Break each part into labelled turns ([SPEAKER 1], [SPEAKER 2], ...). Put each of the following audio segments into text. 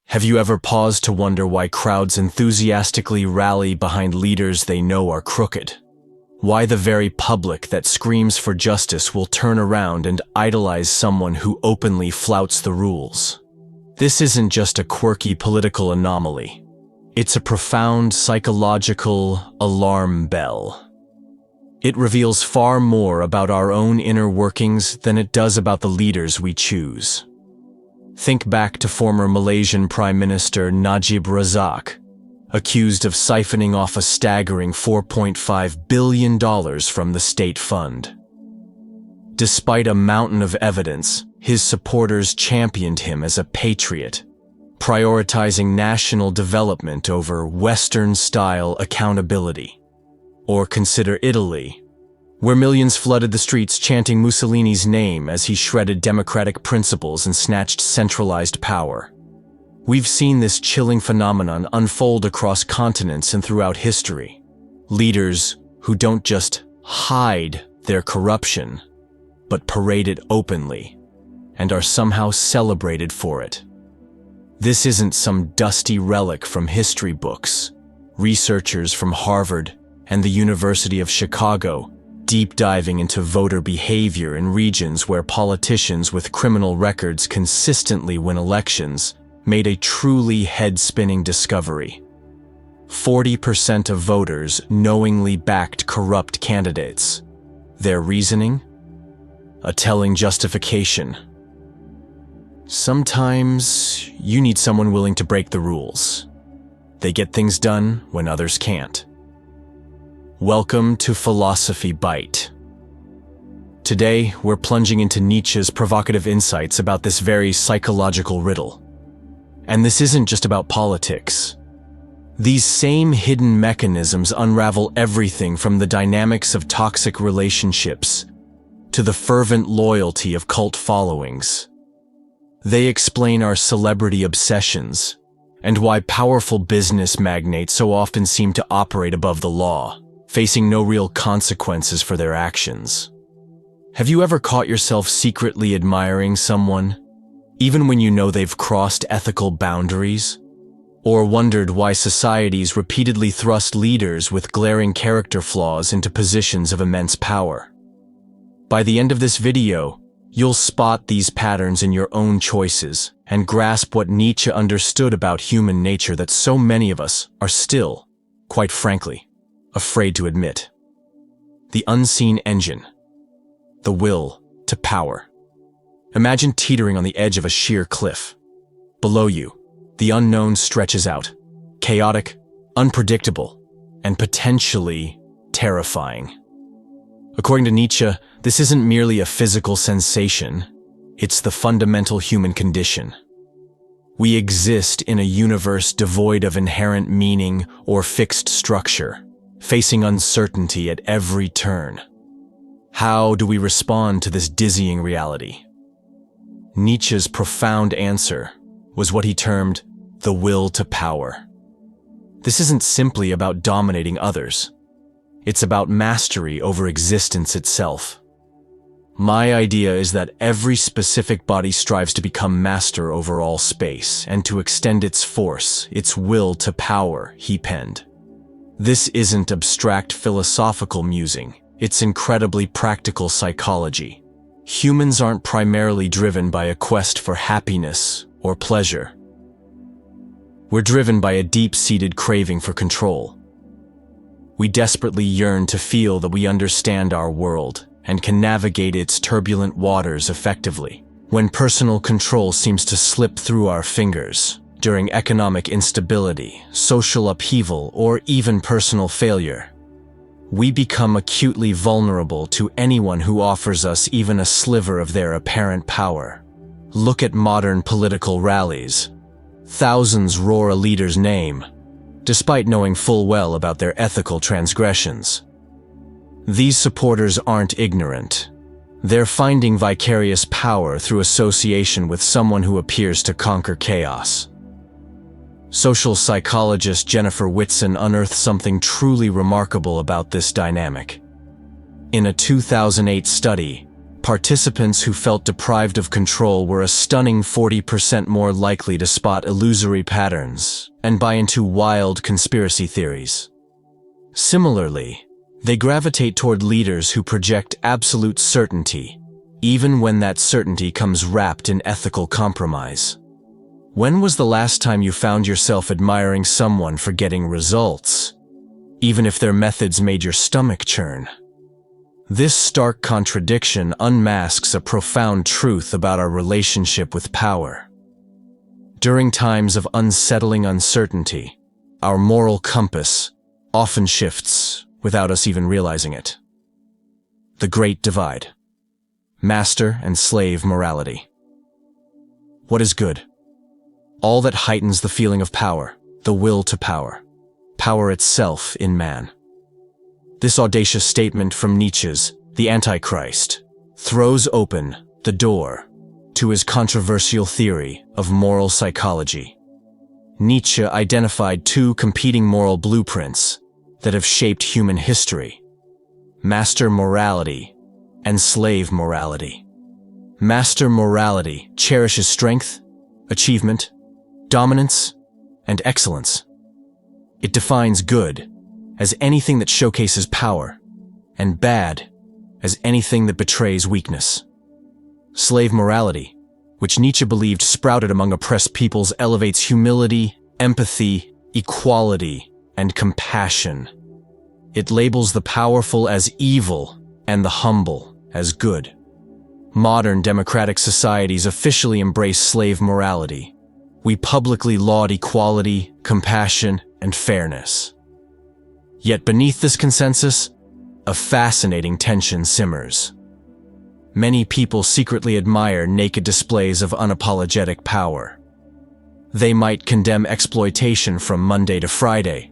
[SPEAKER 1] Have you ever paused to wonder why crowds enthusiastically rally behind leaders they know are crooked? Why the very public that screams for justice will turn around and idolize someone who openly flouts the rules? This isn't just a quirky political anomaly. It's a profound psychological alarm bell. It reveals far more about our own inner workings than it does about the leaders we choose. Think back to former Malaysian Prime Minister Najib Razak, accused of siphoning off a staggering $4.5 billion from the state fund. Despite a mountain of evidence, his supporters championed him as a patriot, prioritizing national development over Western-style accountability. Or consider Italy, where millions flooded the streets chanting Mussolini's name as he shredded democratic principles and snatched centralized power. We've seen this chilling phenomenon unfold across continents and throughout history. Leaders who don't just hide their corruption, but parade it openly, and are somehow celebrated for it. This isn't some dusty relic from history books. Researchers from Harvard and the University of Chicago, deep diving into voter behavior in regions where politicians with criminal records consistently win elections, made a truly head-spinning discovery. 40% of voters knowingly backed corrupt candidates. Their reasoning? A telling justification. Sometimes you need someone willing to break the rules. They get things done when others can't. Welcome to Philosophy Byte. Today, we're plunging into Nietzsche's provocative insights about this very psychological riddle. And this isn't just about politics. These same hidden mechanisms unravel everything from the dynamics of toxic relationships to the fervent loyalty of cult followings. They explain our celebrity obsessions and why powerful business magnates so often seem to operate above the law, facing no real consequences for their actions. Have you ever caught yourself secretly admiring someone, even when you know they've crossed ethical boundaries? Or wondered why societies repeatedly thrust leaders with glaring character flaws into positions of immense power? By the end of this video, you'll spot these patterns in your own choices and grasp what Nietzsche understood about human nature that so many of us are still, quite frankly, afraid to admit. The unseen engine. The will to power. Imagine teetering on the edge of a sheer cliff. Below you, the unknown stretches out, chaotic, unpredictable, and potentially terrifying. According to Nietzsche, this isn't merely a physical sensation, it's the fundamental human condition. We exist in a universe devoid of inherent meaning or fixed structure, facing uncertainty at every turn. How do we respond to this dizzying reality? Nietzsche's profound answer was what he termed the will to power. This isn't simply about dominating others. It's about mastery over existence itself. My idea is that every specific body strives to become master over all space and to extend its force, its will to power, he penned. This isn't abstract philosophical musing, it's incredibly practical psychology. Humans aren't primarily driven by a quest for happiness or pleasure. We're driven by a deep-seated craving for control. We desperately yearn to feel that we understand our world and can navigate its turbulent waters effectively. When personal control seems to slip through our fingers, during economic instability, social upheaval, or even personal failure, we become acutely vulnerable to anyone who offers us even a sliver of their apparent power. Look at modern political rallies. Thousands roar a leader's name, despite knowing full well about their ethical transgressions. These supporters aren't ignorant. They're finding vicarious power through association with someone who appears to conquer chaos. Social psychologist Jennifer Whitson unearthed something truly remarkable about this dynamic. In a 2008 study, Participants who felt deprived of control were a stunning 40% more likely to spot illusory patterns and buy into wild conspiracy theories. Similarly, they gravitate toward leaders who project absolute certainty, even when that certainty comes wrapped in ethical compromise. When was the last time you found yourself admiring someone for getting results, even if their methods made your stomach churn? This stark contradiction unmasks a profound truth about our relationship with power. During times of unsettling uncertainty, our moral compass often shifts without us even realizing it. The Great Divide. Master and slave morality. What is good? All that heightens the feeling of power, the will to power, power itself in man. This audacious statement from Nietzsche's The Antichrist throws open the door to his controversial theory of moral psychology. Nietzsche identified two competing moral blueprints that have shaped human history: master morality and slave morality. Master morality cherishes strength, achievement, dominance, and excellence. It defines good as anything that showcases power, and bad as anything that betrays weakness. Slave morality, which Nietzsche believed sprouted among oppressed peoples, elevates humility, empathy, equality, and compassion. It labels the powerful as evil and the humble as good. Modern democratic societies officially embrace slave morality. We publicly laud equality, compassion, and fairness. Yet beneath this consensus, a fascinating tension simmers. Many people secretly admire naked displays of unapologetic power. They might condemn exploitation from Monday to Friday,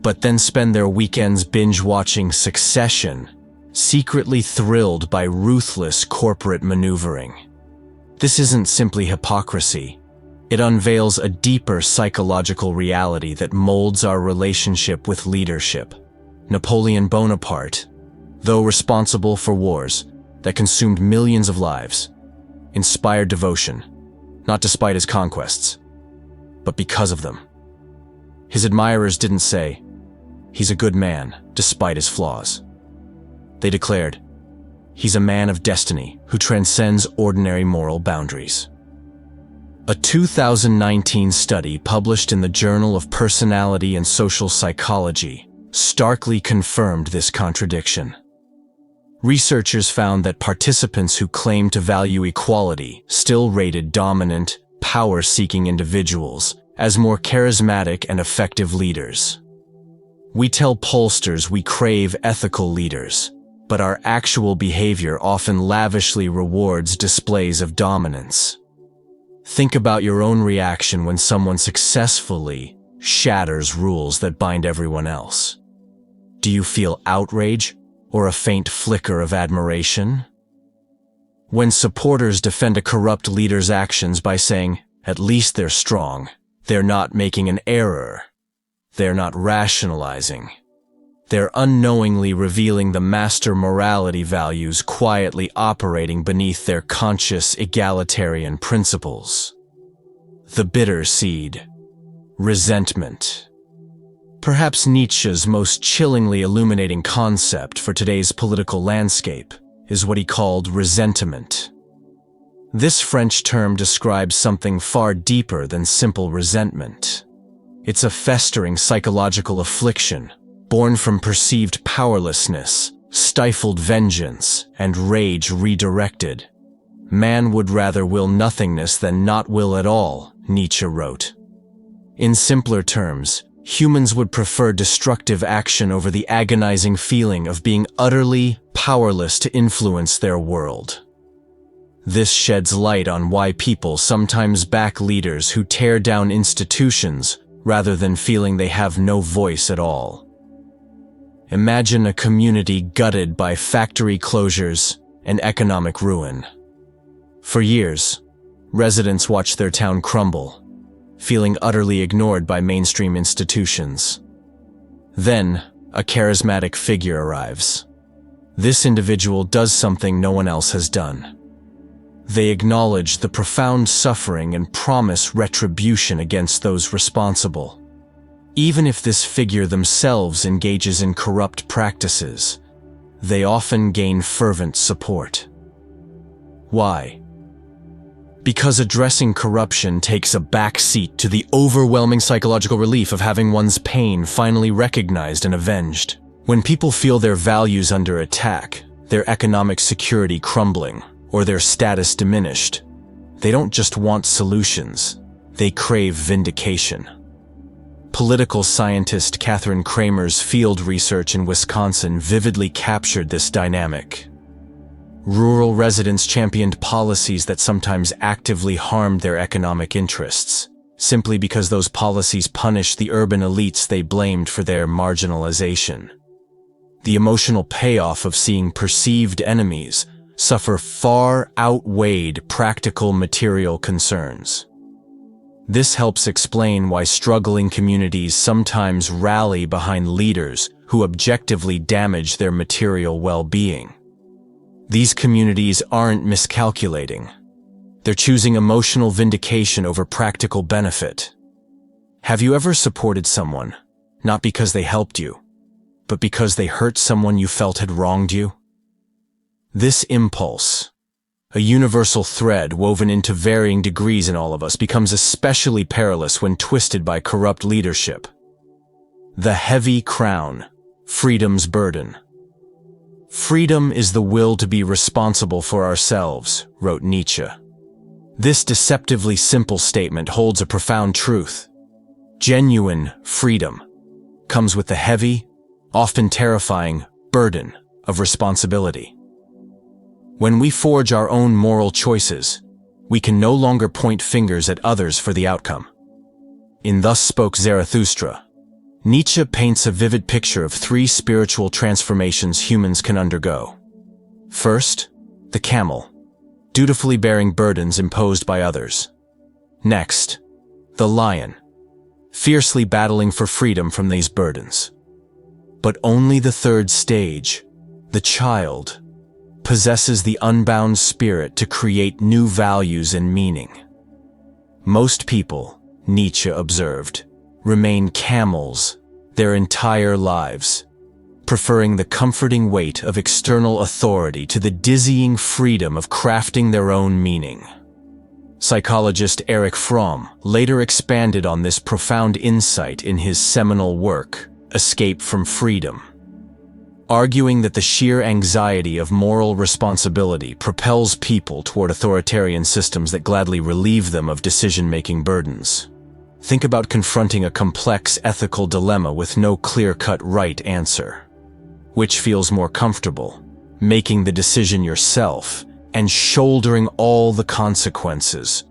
[SPEAKER 1] but then spend their weekends binge-watching Succession, secretly thrilled by ruthless corporate maneuvering. This isn't simply hypocrisy. It unveils a deeper psychological reality that molds our relationship with leadership. Napoleon Bonaparte, though responsible for wars that consumed millions of lives, inspired devotion, not despite his conquests, but because of them. His admirers didn't say, "He's a good man, despite his flaws." They declared, "He's a man of destiny who transcends ordinary moral boundaries." A 2019 study published in the Journal of Personality and Social Psychology starkly confirmed this contradiction. Researchers found that participants who claimed to value equality still rated dominant, power-seeking individuals as more charismatic and effective leaders. We tell pollsters we crave ethical leaders, but our actual behavior often lavishly rewards displays of dominance. Think about your own reaction when someone successfully shatters rules that bind everyone else. Do you feel outrage or a faint flicker of admiration? When supporters defend a corrupt leader's actions by saying, "At least they're strong, they're not making an error, they're not rationalizing," they're unknowingly revealing the master morality values quietly operating beneath their conscious egalitarian principles. The bitter seed, resentment. Perhaps Nietzsche's most chillingly illuminating concept for today's political landscape is what he called ressentiment. This French term describes something far deeper than simple resentment. It's a festering psychological affliction born from perceived powerlessness, stifled vengeance, and rage redirected. Man would rather will nothingness than not will at all, Nietzsche wrote. In simpler terms, humans would prefer destructive action over the agonizing feeling of being utterly powerless to influence their world. This sheds light on why people sometimes back leaders who tear down institutions rather than feeling they have no voice at all. Imagine a community gutted by factory closures and economic ruin. For years, residents watched their town crumble, feeling utterly ignored by mainstream institutions. Then, a charismatic figure arrives. This individual does something no one else has done. They acknowledge the profound suffering and promise retribution against those responsible. Even if this figure themselves engages in corrupt practices, they often gain fervent support. Why? Because addressing corruption takes a back seat to the overwhelming psychological relief of having one's pain finally recognized and avenged. When people feel their values under attack, their economic security crumbling, or their status diminished, they don't just want solutions, they crave vindication. Political scientist Catherine Kramer's field research in Wisconsin vividly captured this dynamic. Rural residents championed policies that sometimes actively harmed their economic interests, simply because those policies punished the urban elites they blamed for their marginalization. The emotional payoff of seeing perceived enemies suffer far outweighed practical material concerns. This helps explain why struggling communities sometimes rally behind leaders who objectively damage their material well-being. These communities aren't miscalculating. They're choosing emotional vindication over practical benefit. Have you ever supported someone, not because they helped you, but because they hurt someone you felt had wronged you? This impulse, a universal thread woven into varying degrees in all of us, becomes especially perilous when twisted by corrupt leadership. The heavy crown, freedom's burden. Freedom is the will to be responsible for ourselves, wrote Nietzsche. This deceptively simple statement holds a profound truth. Genuine freedom comes with the heavy, often terrifying, burden of responsibility. When we forge our own moral choices, we can no longer point fingers at others for the outcome. In Thus Spoke Zarathustra, Nietzsche paints a vivid picture of three spiritual transformations humans can undergo. First, the camel, dutifully bearing burdens imposed by others. Next, the lion, fiercely battling for freedom from these burdens. But only the third stage, the child, possesses the unbound spirit to create new values and meaning. Most people, Nietzsche observed, remain camels their entire lives, preferring the comforting weight of external authority to the dizzying freedom of crafting their own meaning. Psychologist Erich Fromm later expanded on this profound insight in his seminal work, Escape from Freedom, arguing that the sheer anxiety of moral responsibility propels people toward authoritarian systems that gladly relieve them of decision-making burdens. Think about confronting a complex ethical dilemma with no clear-cut right answer. Which feels more comfortable, making the decision yourself and shouldering all the consequences,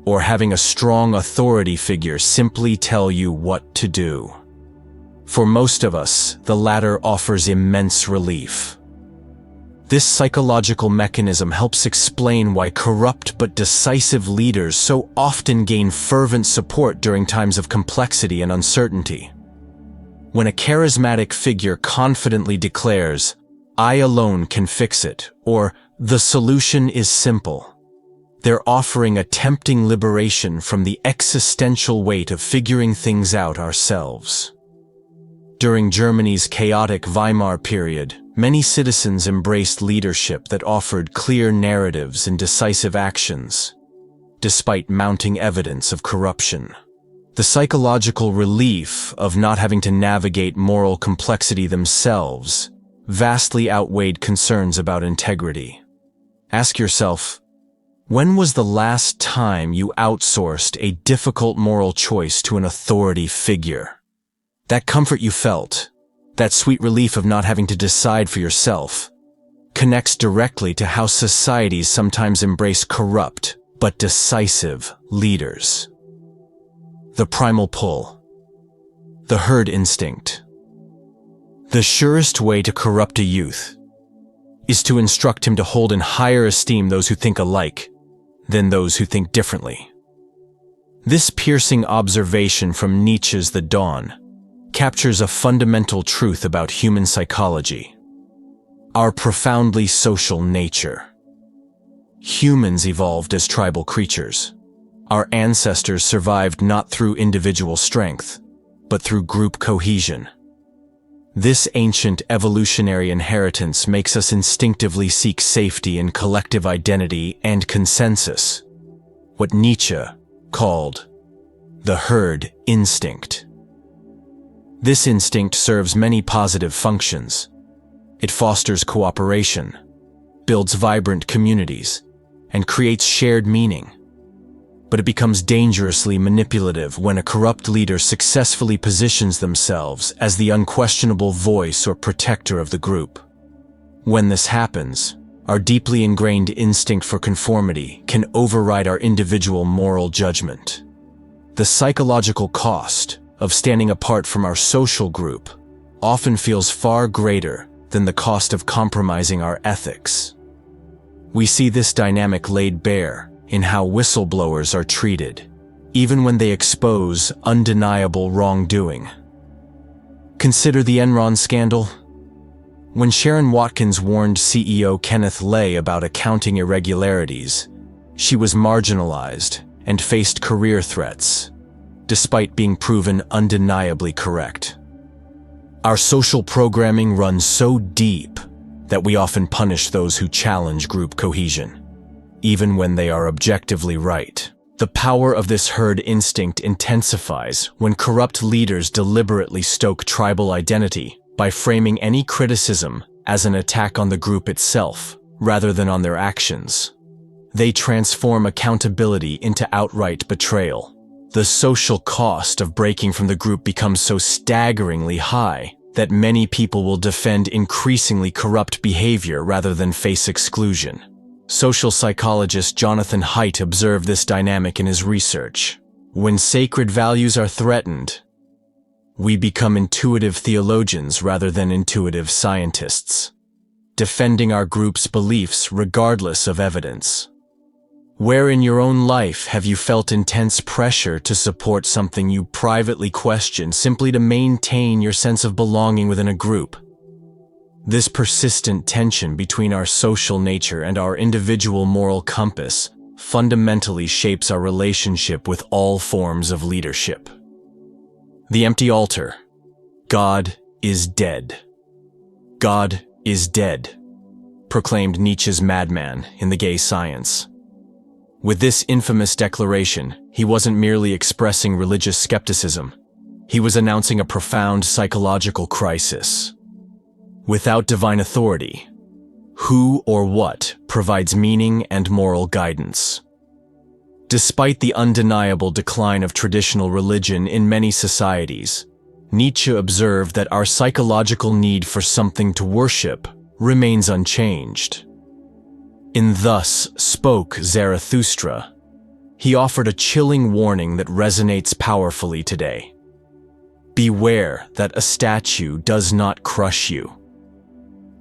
[SPEAKER 1] or having a strong authority figure simply tell you what to do? For most of us, the latter offers immense relief. This psychological mechanism helps explain why corrupt but decisive leaders so often gain fervent support during times of complexity and uncertainty. When a charismatic figure confidently declares, "I alone can fix it," or "the solution is simple," they're offering a tempting liberation from the existential weight of figuring things out ourselves. During Germany's chaotic Weimar period, many citizens embraced leadership that offered clear narratives and decisive actions, despite mounting evidence of corruption. The psychological relief of not having to navigate moral complexity themselves vastly outweighed concerns about integrity. Ask yourself, when was the last time you outsourced a difficult moral choice to an authority figure? That comfort you felt, that sweet relief of not having to decide for yourself, connects directly to how societies sometimes embrace corrupt but decisive leaders. The primal pull. The herd instinct. The surest way to corrupt a youth is to instruct him to hold in higher esteem those who think alike than those who think differently. This piercing observation from Nietzsche's The Dawn captures a fundamental truth about human psychology. Our profoundly social nature. Humans evolved as tribal creatures. Our ancestors survived not through individual strength, but through group cohesion. This ancient evolutionary inheritance makes us instinctively seek safety in collective identity and consensus, what Nietzsche called the herd instinct. This instinct serves many positive functions. It fosters cooperation, builds vibrant communities, and creates shared meaning. But it becomes dangerously manipulative when a corrupt leader successfully positions themselves as the unquestionable voice or protector of the group. When this happens, our deeply ingrained instinct for conformity can override our individual moral judgment. The psychological cost of standing apart from our social group often feels far greater than the cost of compromising our ethics. We see this dynamic laid bare in how whistleblowers are treated, even when they expose undeniable wrongdoing. Consider the Enron scandal. When Sharon Watkins warned CEO Kenneth Lay about accounting irregularities, she was marginalized and faced career threats, despite being proven undeniably correct. Our social programming runs so deep that we often punish those who challenge group cohesion, even when they are objectively right. The power of this herd instinct intensifies when corrupt leaders deliberately stoke tribal identity by framing any criticism as an attack on the group itself, rather than on their actions. They transform accountability into outright betrayal. The social cost of breaking from the group becomes so staggeringly high that many people will defend increasingly corrupt behavior rather than face exclusion. Social psychologist Jonathan Haidt observed this dynamic in his research. When sacred values are threatened, we become intuitive theologians rather than intuitive scientists, defending our group's beliefs regardless of evidence. Where in your own life have you felt intense pressure to support something you privately question simply to maintain your sense of belonging within a group? This persistent tension between our social nature and our individual moral compass fundamentally shapes our relationship with all forms of leadership. The empty altar. God is dead. God is dead, proclaimed Nietzsche's madman in The Gay Science. With this infamous declaration, he wasn't merely expressing religious skepticism. He was announcing a profound psychological crisis. Without divine authority, who or what provides meaning and moral guidance? Despite the undeniable decline of traditional religion in many societies, Nietzsche observed that our psychological need for something to worship remains unchanged. In Thus Spoke Zarathustra, he offered a chilling warning that resonates powerfully today. Beware that a statue does not crush you.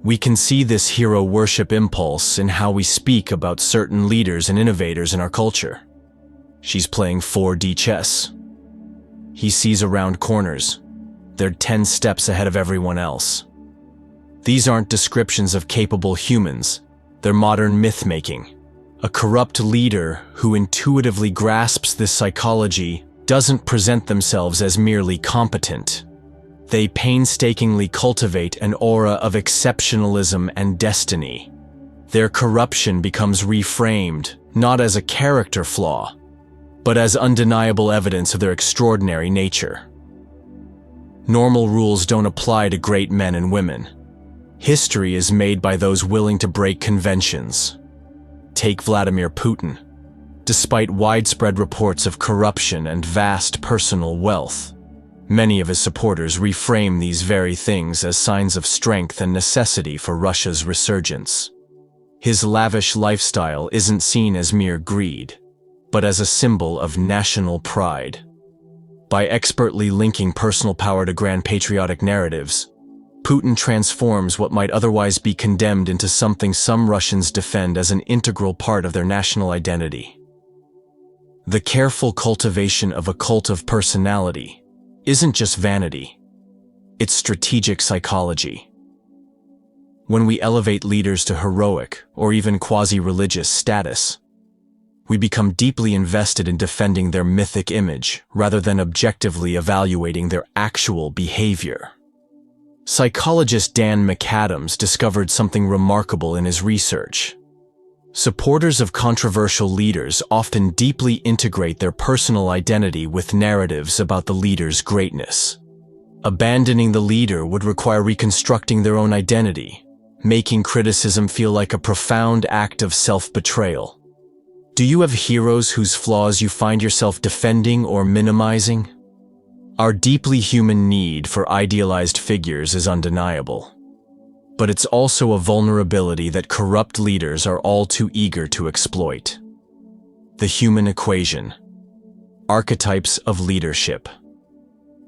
[SPEAKER 1] We can see this hero worship impulse in how we speak about certain leaders and innovators in our culture. She's playing 4D chess. He sees around corners. They're 10 steps ahead of everyone else. These aren't descriptions of capable humans. They're modern myth-making. A corrupt leader who intuitively grasps this psychology doesn't present themselves as merely competent. They painstakingly cultivate an aura of exceptionalism and destiny. Their corruption becomes reframed, not as a character flaw, but as undeniable evidence of their extraordinary nature. Normal rules don't apply to great men and women. History is made by those willing to break conventions. Take Vladimir Putin. Despite widespread reports of corruption and vast personal wealth, many of his supporters reframe these very things as signs of strength and necessity for Russia's resurgence. His lavish lifestyle isn't seen as mere greed, but as a symbol of national pride. By expertly linking personal power to grand patriotic narratives, Putin transforms what might otherwise be condemned into something some Russians defend as an integral part of their national identity. The careful cultivation of a cult of personality isn't just vanity, it's strategic psychology. When we elevate leaders to heroic or even quasi-religious status, we become deeply invested in defending their mythic image rather than objectively evaluating their actual behavior. Psychologist Dan McAdams discovered something remarkable in his research. Supporters of controversial leaders often deeply integrate their personal identity with narratives about the leader's greatness. Abandoning the leader would require reconstructing their own identity, making criticism feel like a profound act of self-betrayal. Do you have heroes whose flaws you find yourself defending or minimizing? Our deeply human need for idealized figures is undeniable. But it's also a vulnerability that corrupt leaders are all too eager to exploit. The human equation. Archetypes of leadership.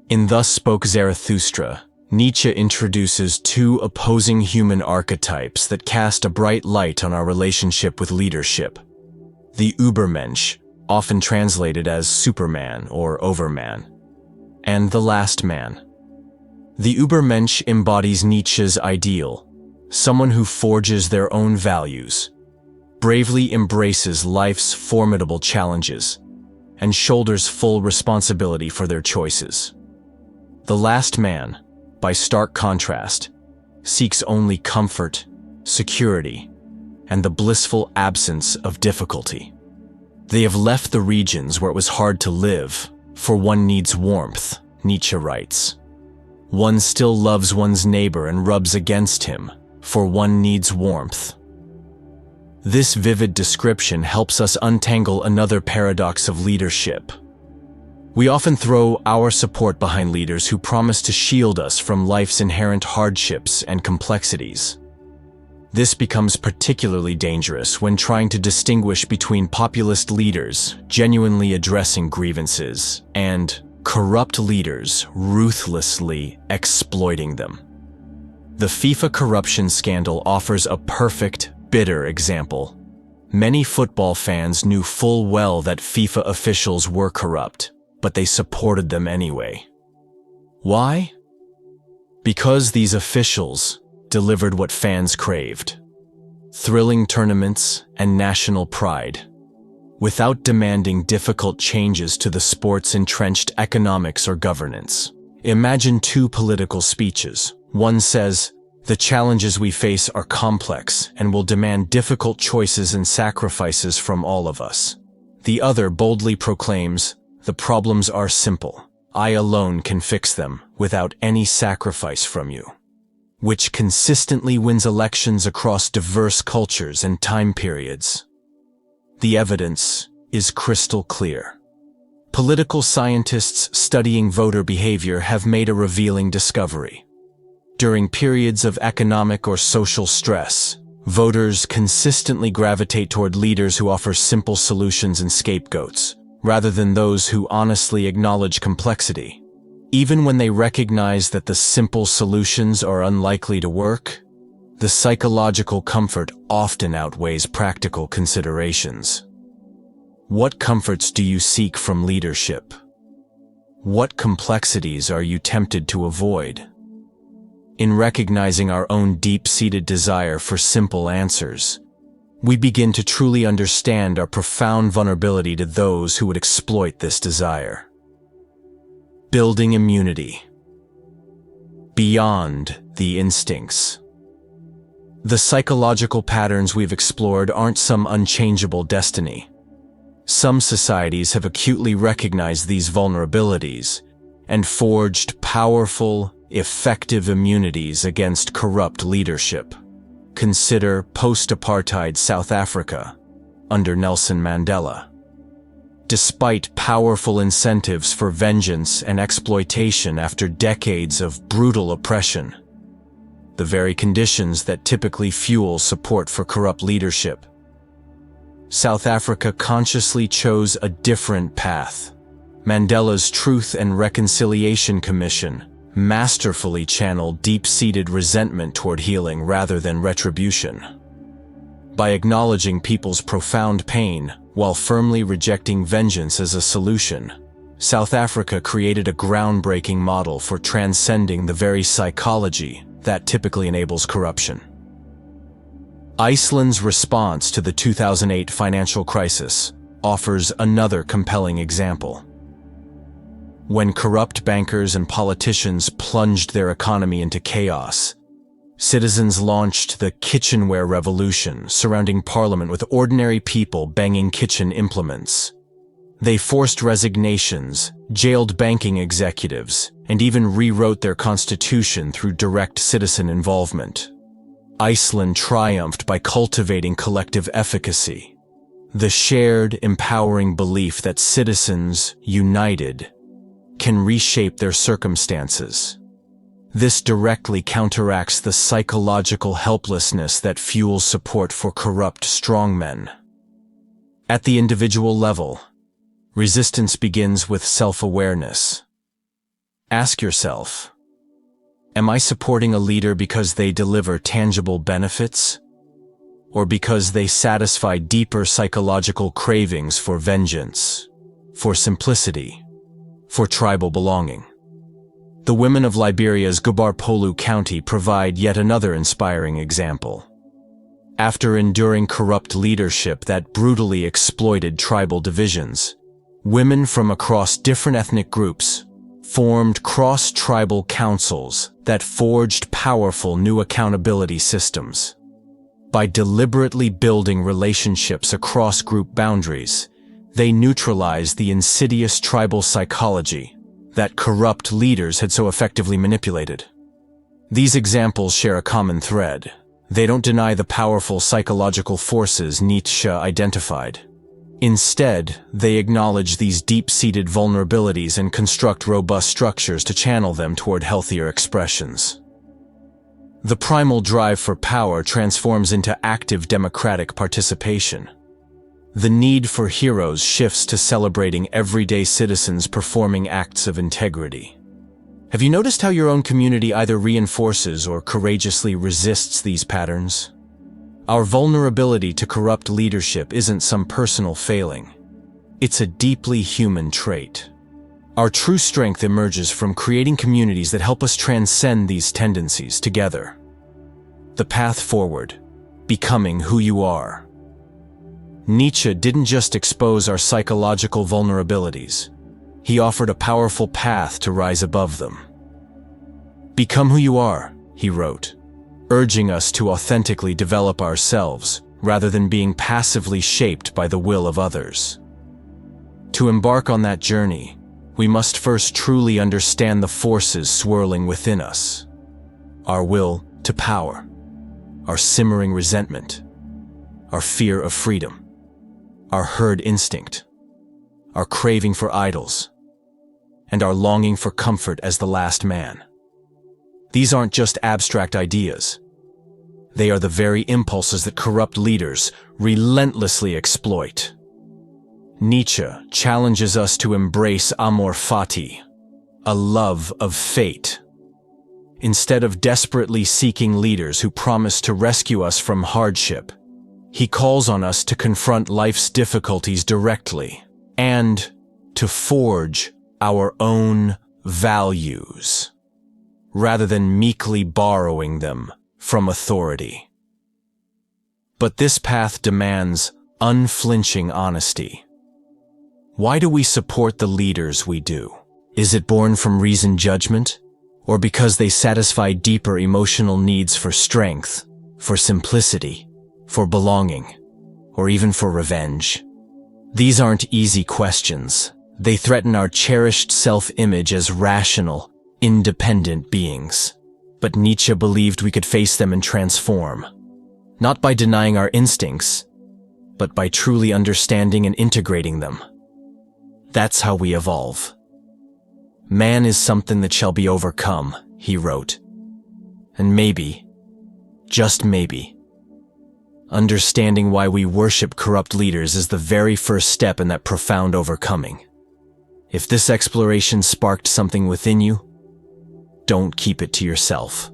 [SPEAKER 1] In Thus Spoke Zarathustra, Nietzsche introduces two opposing human archetypes that cast a bright light on our relationship with leadership. The Übermensch, often translated as Superman or Overman, and the Last Man. The Übermensch embodies Nietzsche's ideal, someone who forges their own values, bravely embraces life's formidable challenges, and shoulders full responsibility for their choices. The Last Man, by stark contrast, seeks only comfort, security, and the blissful absence of difficulty. They have left the regions where it was hard to live, for one needs warmth, Nietzsche writes. One still loves one's neighbor and rubs against him, for one needs warmth. This vivid description helps us untangle another paradox of leadership. We often throw our support behind leaders who promise to shield us from life's inherent hardships and complexities. This becomes particularly dangerous when trying to distinguish between populist leaders genuinely addressing grievances and corrupt leaders ruthlessly exploiting them. The FIFA corruption scandal offers a perfect, bitter example. Many football fans knew full well that FIFA officials were corrupt, but they supported them anyway. Why? Because these officials delivered what fans craved: thrilling tournaments and national pride, without demanding difficult changes to the sport's entrenched economics or governance. Imagine two political speeches. One says, "The challenges we face are complex and will demand difficult choices and sacrifices from all of us." The other boldly proclaims, "The problems are simple. I alone can fix them without any sacrifice from you," which consistently wins elections across diverse cultures and time periods. The evidence is crystal clear. Political scientists studying voter behavior have made a revealing discovery. During periods of economic or social stress, voters consistently gravitate toward leaders who offer simple solutions and scapegoats, rather than those who honestly acknowledge complexity. Even when they recognize that the simple solutions are unlikely to work, the psychological comfort often outweighs practical considerations. What comforts do you seek from leadership? What complexities are you tempted to avoid? In recognizing our own deep-seated desire for simple answers, we begin to truly understand our profound vulnerability to those who would exploit this desire. Building immunity. Beyond the instincts. The psychological patterns we've explored aren't some unchangeable destiny. Some societies have acutely recognized these vulnerabilities and forged powerful, effective immunities against corrupt leadership. Consider post-apartheid South Africa under Nelson Mandela. Despite powerful incentives for vengeance and exploitation after decades of brutal oppression, the very conditions that typically fuel support for corrupt leadership, South Africa consciously chose a different path. Mandela's Truth and Reconciliation Commission masterfully channeled deep-seated resentment toward healing rather than retribution. By acknowledging people's profound pain while firmly rejecting vengeance as a solution, South Africa created a groundbreaking model for transcending the very psychology that typically enables corruption. Iceland's response to the 2008 financial crisis offers another compelling example. When corrupt bankers and politicians plunged their economy into chaos, citizens launched the kitchenware revolution, surrounding parliament with ordinary people banging kitchen implements. They forced resignations, jailed banking executives, and even rewrote their constitution through direct citizen involvement. Iceland triumphed by cultivating collective efficacy, the shared, empowering belief that citizens, united, can reshape their circumstances. This directly counteracts the psychological helplessness that fuels support for corrupt strongmen. At the individual level, resistance begins with self-awareness. Ask yourself, am I supporting a leader because they deliver tangible benefits, or because they satisfy deeper psychological cravings for vengeance, for simplicity, for tribal belonging? The women of Liberia's Gubarpolu County provide yet another inspiring example. After enduring corrupt leadership that brutally exploited tribal divisions, women from across different ethnic groups formed cross-tribal councils that forged powerful new accountability systems. By deliberately building relationships across group boundaries, they neutralized the insidious tribal psychology that corrupt leaders had so effectively manipulated. These examples share a common thread. They don't deny the powerful psychological forces Nietzsche identified. Instead, they acknowledge these deep-seated vulnerabilities and construct robust structures to channel them toward healthier expressions. The primal drive for power transforms into active democratic participation. The need for heroes shifts to celebrating everyday citizens performing acts of integrity. Have you noticed how your own community either reinforces or courageously resists these patterns? Our vulnerability to corrupt leadership isn't some personal failing. It's a deeply human trait. Our true strength emerges from creating communities that help us transcend these tendencies together. The path forward, becoming who you are. Nietzsche didn't just expose our psychological vulnerabilities. He offered a powerful path to rise above them. Become who you are, he wrote, urging us to authentically develop ourselves rather than being passively shaped by the will of others. To embark on that journey, we must first truly understand the forces swirling within us. Our will to power, our simmering resentment, our fear of freedom, our herd instinct, our craving for idols, and our longing for comfort as the last man. These aren't just abstract ideas. They are the very impulses that corrupt leaders relentlessly exploit. Nietzsche challenges us to embrace amor fati, a love of fate. Instead of desperately seeking leaders who promise to rescue us from hardship, he calls on us to confront life's difficulties directly and to forge our own values, rather than meekly borrowing them from authority. But this path demands unflinching honesty. Why do we support the leaders we do? Is it born from reasoned judgment, or because they satisfy deeper emotional needs for strength, for simplicity, for belonging, or even for revenge? These aren't easy questions. They threaten our cherished self-image as rational, independent beings. But Nietzsche believed we could face them and transform, not by denying our instincts, but by truly understanding and integrating them. That's how we evolve. Man is something that shall be overcome, he wrote. And maybe, just maybe, understanding why we worship corrupt leaders is the very first step in that profound overcoming. If this exploration sparked something within you, don't keep it to yourself.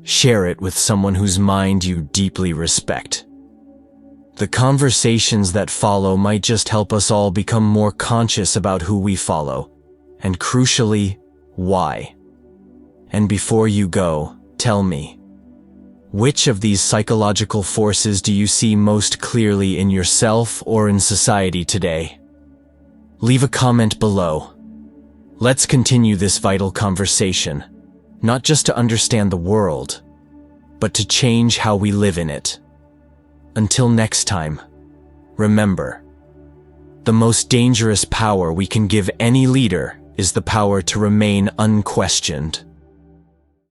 [SPEAKER 1] Share it with someone whose mind you deeply respect. The conversations that follow might just help us all become more conscious about who we follow, and crucially, why. And before you go, tell me, Which of these psychological forces do you see most clearly in yourself or in society today? Leave a comment below. Let's continue this vital conversation, not just to understand the world, but to change how we live in it. Until next time, remember, the most dangerous power we can give any leader is the power to remain unquestioned.